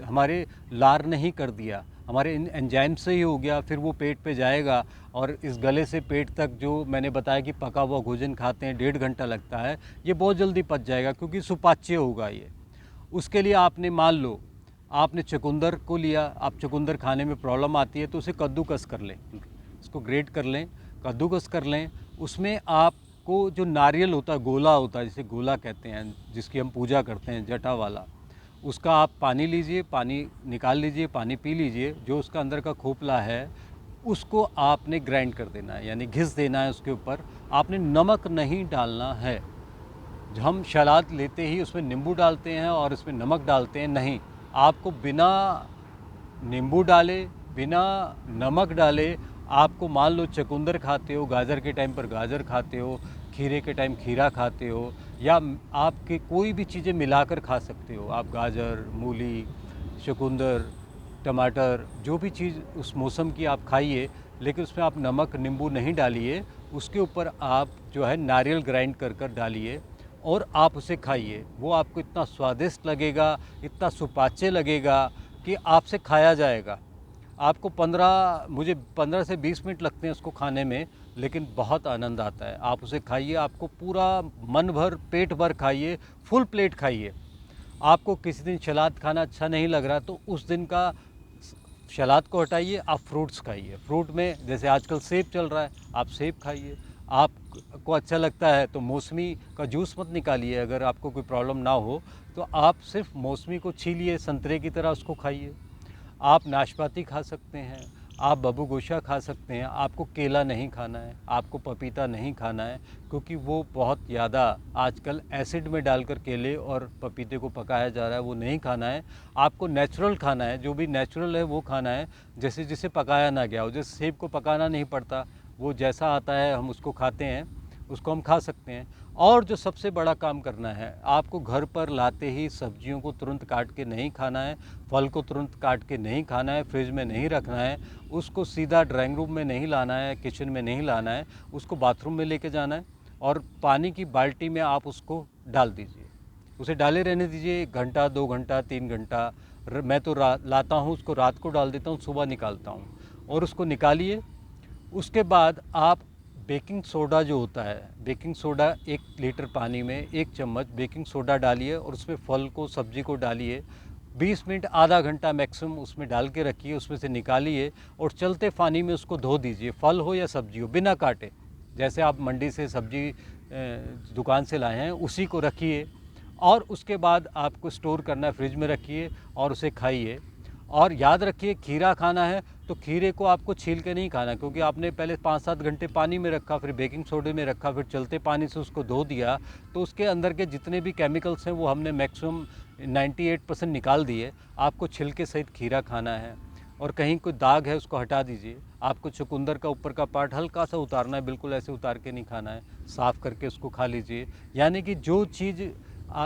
हमारे लार ने ही कर दिया, हमारे इन एंजाइम से ही हो गया। फिर वो पेट पे जाएगा और इस गले से पेट तक जो मैंने बताया कि पका हुआ भोजन खाते हैं 1.5 घंटा लगता है, ये बहुत जल्दी पच जाएगा क्योंकि सुपाच्य होगा ये। उसके लिए आपने मान लो आपने चुकंदर को लिया, आप चुकंदर खाने में प्रॉब्लम आती है तो उसे कद्दूकस कर लें, इसको ग्रेट कर लें, कद्दूकस कर लें। उसमें आपको जो नारियल होता है, गोला होता है, जिसे गोला कहते हैं, जिसकी हम पूजा करते हैं, जटा वाला, उसका आप पानी लीजिए, पानी निकाल लीजिए, पानी पी लीजिए। जो उसका अंदर का खोपला है उसको आपने ग्राइंड कर देना है, यानी घिस देना है उसके ऊपर। आपने नमक नहीं डालना है। जो हम सलाद लेते ही उसमें नींबू डालते हैं और इसमें नमक डालते हैं, नहीं, आपको बिना नींबू डाले, बिना नमक डाले, आपको मान लो चुकंदर खाते हो, गाजर के टाइम पर गाजर खाते हो, खीरे के टाइम खीरा खाते हो, या आपके कोई भी चीज़ें मिलाकर खा सकते हो आप, गाजर, मूली, चुकंदर, टमाटर, जो भी चीज़ उस मौसम की आप खाइए, लेकिन उसमें आप नमक नींबू नहीं डालिए। उसके ऊपर आप जो है नारियल ग्राइंड कर कर डालिए और आप उसे खाइए। वो आपको इतना स्वादिष्ट लगेगा, इतना सुपाच्य लगेगा कि आपसे खाया जाएगा। आपको 15 से 20 मिनट लगते हैं उसको खाने में, लेकिन बहुत आनंद आता है। आप उसे खाइए, आपको पूरा मन भर पेट भर खाइए, फुल प्लेट खाइए। आपको किसी दिन सलाद खाना अच्छा नहीं लग रहा तो उस दिन का सलाद को हटाइए, आप फ्रूट्स खाइए। फ्रूट में जैसे आजकल सेब चल रहा है, आप सेब खाइए। आपको अच्छा लगता है तो मौसमी का जूस मत निकालिए, अगर आपको कोई प्रॉब्लम ना हो तो आप सिर्फ मौसमी को छीलिए, संतरे की तरह उसको खाइए। आप नाशपाती खा सकते हैं, आप बबू गोशा खा सकते हैं। आपको केला नहीं खाना है, आपको पपीता नहीं खाना है, क्योंकि वो बहुत ज़्यादा आजकल एसिड में डालकर केले और पपीते को पकाया जा रहा है, वो नहीं खाना है। आपको नेचुरल खाना है, जो भी नेचुरल है वो खाना है, जैसे जिसे पकाया ना गया हो। जैसे सेब को पकाना नहीं पड़ता, वो जैसा आता है हम उसको खाते हैं, उसको हम खा सकते हैं। और जो सबसे बड़ा काम करना है, आपको घर पर लाते ही सब्जियों को तुरंत काट के नहीं खाना है, फल को तुरंत काट के नहीं खाना है, फ्रिज में नहीं रखना है, उसको सीधा ड्राइंग रूम में नहीं लाना है, किचन में नहीं लाना है, उसको बाथरूम में लेके जाना है और पानी की बाल्टी में आप उसको डाल दीजिए। उसे डाले रहने दीजिए 1 घंटा, 2 घंटा, 3 घंटा। मैं तो लाता हूँ उसको, रात को डाल देता हूँ, सुबह निकालता हूँ और उसको निकालिए। उसके बाद आप बेकिंग सोडा जो होता है, बेकिंग सोडा 1 लीटर पानी में 1 चम्मच बेकिंग सोडा डालिए और उसमें फल को, सब्जी को डालिए। 20 मिनट, आधा घंटा मैक्सिमम उसमें डाल के रखिए, उसमें से निकालिए और चलते पानी में उसको धो दीजिए। फल हो या सब्जी हो, बिना काटे, जैसे आप मंडी से सब्जी दुकान से लाए हैं उसी को रखिए। और उसके बाद आपको स्टोर करना है, फ्रिज में रखिए और उसे खाइए। और याद रखिए, खीरा खाना है तो खीरे को आपको छील के नहीं खाना, क्योंकि आपने पहले 5-7 घंटे पानी में रखा, फिर बेकिंग सोडे में रखा, फिर चलते पानी से उसको धो दिया, तो उसके अंदर के जितने भी केमिकल्स हैं वो हमने मैक्सिमम 98% निकाल दिए। आपको छिलके सहित खीरा खाना है। और कहीं कोई दाग है उसको हटा दीजिए। आपको चुकंदर का ऊपर का पार्ट हल्का सा उतारना है, बिल्कुल ऐसे उतार के नहीं खाना है, साफ़ करके उसको खा लीजिए। यानी कि जो चीज़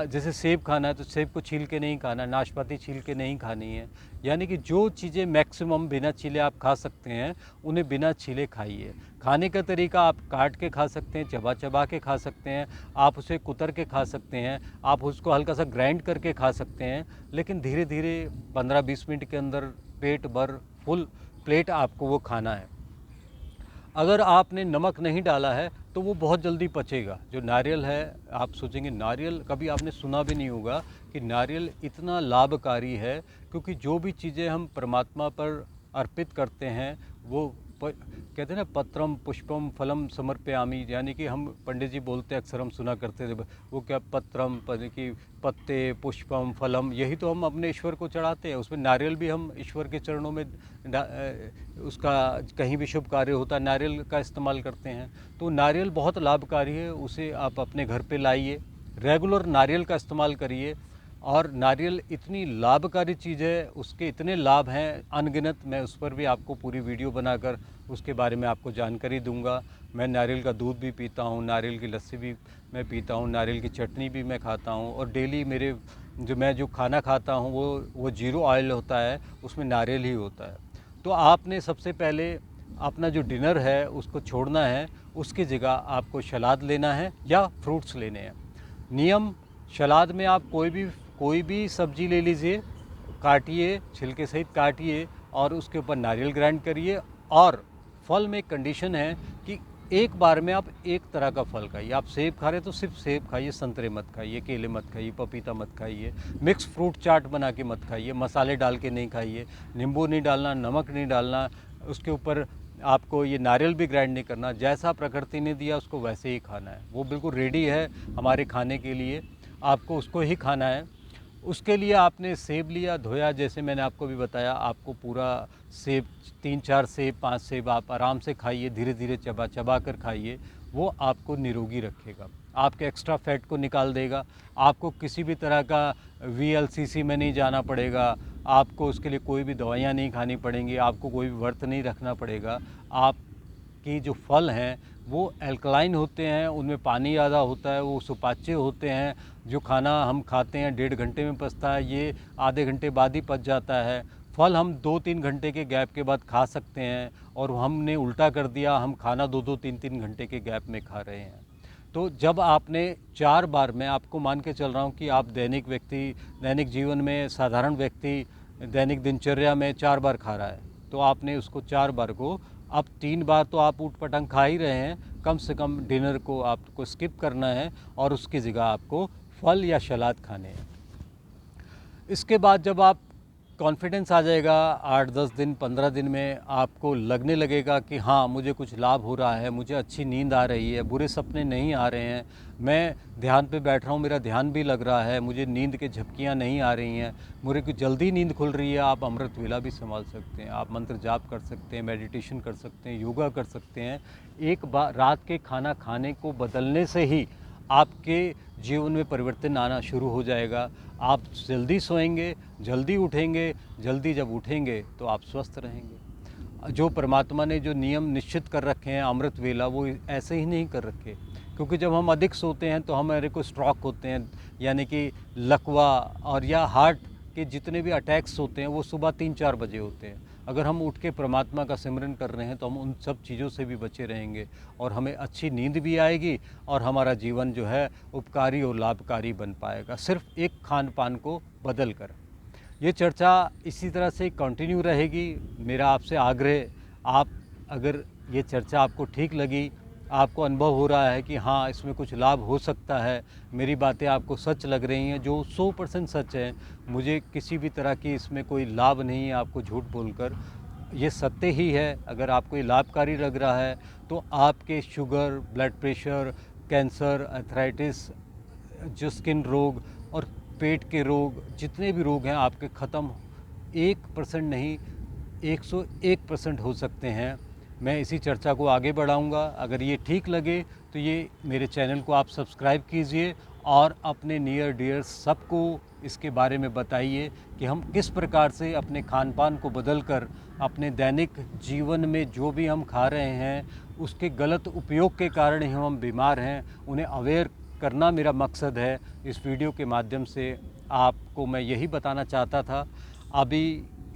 जैसे सेब खाना है तो सेब को छील के नहीं खाना, नाशपाती छील के नहीं खानी है। यानी कि जो चीज़ें मैक्सिमम बिना छीले आप खा सकते हैं, उन्हें बिना छीले खाइए। खाने का तरीका आप काट के खा सकते हैं, चबा चबा के खा सकते हैं, आप उसे कुतर के खा सकते हैं, आप उसको हल्का सा ग्राइंड करके खा सकते हैं। लेकिन धीरे धीरे 15-20 मिनट के अंदर पेट भर फुल प्लेट आपको वो खाना है। अगर आपने नमक नहीं डाला है तो वो बहुत जल्दी पचेगा। जो नारियल है, आप सोचेंगे नारियल, कभी आपने सुना भी नहीं होगा कि नारियल इतना लाभकारी है, क्योंकि जो भी चीज़ें हम परमात्मा पर अर्पित करते हैं वो कहते हैं ना, पत्रम पुष्पम फलम समर्पयामि, यानी कि हम पंडित जी बोलते अक्सर हम सुना करते थे, वो क्या पत्रम कि पत्ते, पुष्पम, फलम, यही तो हम अपने ईश्वर को चढ़ाते हैं। उसमें नारियल भी हम ईश्वर के चरणों में उसका कहीं भी शुभ कार्य होता है नारियल का इस्तेमाल करते हैं। तो नारियल बहुत लाभकारी है, उसे आप अपने घर पे लाइए, रेगुलर नारियल का इस्तेमाल करिए। और नारियल इतनी लाभकारी चीज़ है, उसके इतने लाभ हैं अनगिनत। मैं उस पर भी आपको पूरी वीडियो बनाकर उसके बारे में आपको जानकारी दूंगा। मैं नारियल का दूध भी पीता हूँ, नारियल की लस्सी भी मैं पीता हूँ, नारियल की चटनी भी मैं खाता हूँ, और डेली मेरे जो खाना खाता हूँ वो जीरो ऑयल होता है, उसमें नारियल ही होता है। तो आपने सबसे पहले अपना जो डिनर है उसको छोड़ना है, उसकी जगह आपको सलाद लेना है या फ्रूट्स लेने हैं। नियम, सलाद में आप कोई भी सब्ज़ी ले लीजिए, काटिए, छिलके सहित काटिए और उसके ऊपर नारियल ग्राइंड करिए। और फल में एक कंडीशन है कि एक बार में आप एक तरह का फल खाइए। आप सेब खा रहे हैं तो सिर्फ सेब खाइए, संतरे मत खाइए, केले मत खाइए, पपीता मत खाइए, मिक्स फ्रूट चाट बना के मत खाइए, मसाले डाल के नहीं खाइए, नींबू नहीं डालना, नमक नहीं डालना, उसके ऊपर आपको ये नारियल भी ग्राइंड नहीं करना। जैसा प्रकृति ने दिया उसको वैसे ही खाना है, वो बिल्कुल रेडी है हमारे खाने के लिए, आपको उसको ही खाना है। उसके लिए आपने सेब लिया, धोया, जैसे मैंने आपको भी बताया, आपको पूरा सेब 3-4 सेब 5 सेब आप आराम से खाइए, धीरे धीरे चबा चबा कर खाइए। वो आपको निरोगी रखेगा, आपके एक्स्ट्रा फैट को निकाल देगा। आपको किसी भी तरह का वीएलसीसी में नहीं जाना पड़ेगा, आपको उसके लिए कोई भी दवाइयाँ नहीं खानी पड़ेंगी, आपको कोई भी व्रत नहीं रखना पड़ेगा। आपकी जो फल हैं वो एल्कलाइन होते हैं, उनमें पानी ज़्यादा होता है, वो सुपाच्य होते हैं। जो खाना हम खाते हैं 1.5 घंटे में पचता है, ये आधे घंटे बाद ही पच जाता है। फल हम 2-3 घंटे के गैप के बाद खा सकते हैं, और हमने उल्टा कर दिया, हम खाना 2-2 3-3 घंटे के गैप में खा रहे हैं। तो जब आपने 4 बार, मैं आपको मान के चल रहा हूँ कि आप दैनिक जीवन में साधारण व्यक्ति दैनिक दिनचर्या में 4 बार खा रहा है, तो आपने उसको 4 बार को अब 3 बार तो आप ऊट पटांग खा ही रहे हैं, कम से कम डिनर को आपको स्किप करना है और उसकी जगह आपको फल या सलाद खाने हैं। इसके बाद जब आप कॉन्फिडेंस आ जाएगा, 8-10 दिन 15 दिन में आपको लगने लगेगा कि हाँ, मुझे कुछ लाभ हो रहा है, मुझे अच्छी नींद आ रही है, बुरे सपने नहीं आ रहे हैं, मैं ध्यान पे बैठ रहा हूँ, मेरा ध्यान भी लग रहा है, मुझे नींद के झपकियाँ नहीं आ रही हैं, मुझे कुछ जल्दी नींद खुल रही है, आप अमृत वेला भी संभाल सकते हैं, आप मंत्र जाप कर सकते हैं, मेडिटेशन कर सकते हैं, योगा कर सकते हैं। एक बार रात के खाना खाने को बदलने से ही आपके जीवन में परिवर्तन आना शुरू हो जाएगा। आप जल्दी सोएंगे, जल्दी उठेंगे, जल्दी जब उठेंगे तो आप स्वस्थ रहेंगे। जो परमात्मा ने जो नियम निश्चित कर रखे हैं अमृत वेला, वो ऐसे ही नहीं कर रखे, क्योंकि जब हम अधिक सोते हैं तो हमारे को स्ट्रोक होते हैं, यानी कि लकवा और या हार्ट के जितने भी अटैक्स होते हैं वो सुबह 3-4 बजे होते हैं। अगर हम उठ के परमात्मा का सिमरन कर रहे हैं तो हम उन सब चीज़ों से भी बचे रहेंगे, और हमें अच्छी नींद भी आएगी, और हमारा जीवन जो है उपकारी और लाभकारी बन पाएगा, सिर्फ एक खान पान को बदल कर। ये चर्चा इसी तरह से कंटिन्यू रहेगी। मेरा आपसे आग्रह, आप अगर ये चर्चा आपको ठीक लगी, आपको अनुभव हो रहा है कि हाँ, इसमें कुछ लाभ हो सकता है, मेरी बातें आपको सच लग रही हैं, जो 100% सच है, मुझे किसी भी तरह की इसमें कोई लाभ नहीं है आपको झूठ बोलकर, ये सत्य ही है। अगर आपको ये लाभकारी लग रहा है तो आपके sugar, blood pressure, cancer, arthritis, जो स्किन रोग और पेट के रोग, जितने भी रोग हैं आपके ख़त्म 1% नहीं 101% हो सकते हैं। मैं इसी चर्चा को आगे बढ़ाऊंगा। अगर ये ठीक लगे तो ये मेरे चैनल को आप सब्सक्राइब कीजिए और अपने नियर डियर्स सबको इसके बारे में बताइए कि हम किस प्रकार से अपने खान पान को बदल कर अपने दैनिक जीवन में जो भी हम खा रहे हैं उसके गलत उपयोग के कारण ही हम बीमार हैं, उन्हें अवेयर करना मेरा मकसद है। इस वीडियो के माध्यम से आपको मैं यही बताना चाहता था। अभी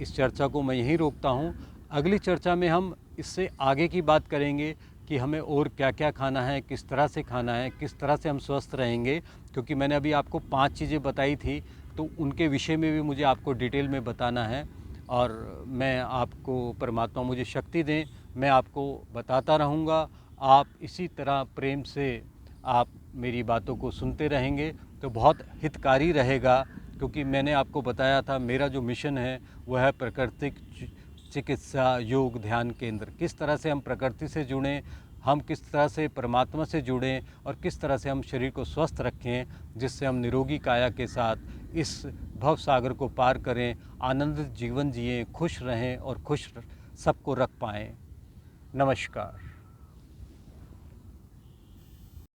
इस चर्चा को मैं यहीं रोकता हूँ। अगली चर्चा में हम इससे आगे की बात करेंगे कि हमें और क्या क्या खाना है, किस तरह से खाना है, किस तरह से हम स्वस्थ रहेंगे, क्योंकि मैंने अभी आपको 5 चीज़ें बताई थी, तो उनके विषय में भी मुझे आपको डिटेल में बताना है। और मैं आपको, परमात्मा मुझे शक्ति दें, मैं आपको बताता रहूँगा। आप इसी तरह प्रेम से आप मेरी बातों को सुनते रहेंगे तो बहुत हितकारी रहेगा, क्योंकि मैंने आपको बताया था मेरा जो मिशन है वह है प्राकृतिक चिकित्सा योग ध्यान केंद्र। किस तरह से हम प्रकृति से जुड़ें, हम किस तरह से परमात्मा से जुड़ें और किस तरह से हम शरीर को स्वस्थ रखें, जिससे हम निरोगी काया के साथ इस भव सागर को पार करें, आनंदित जीवन जिएं, खुश रहें और खुश सबको रख पाएँ। नमस्कार।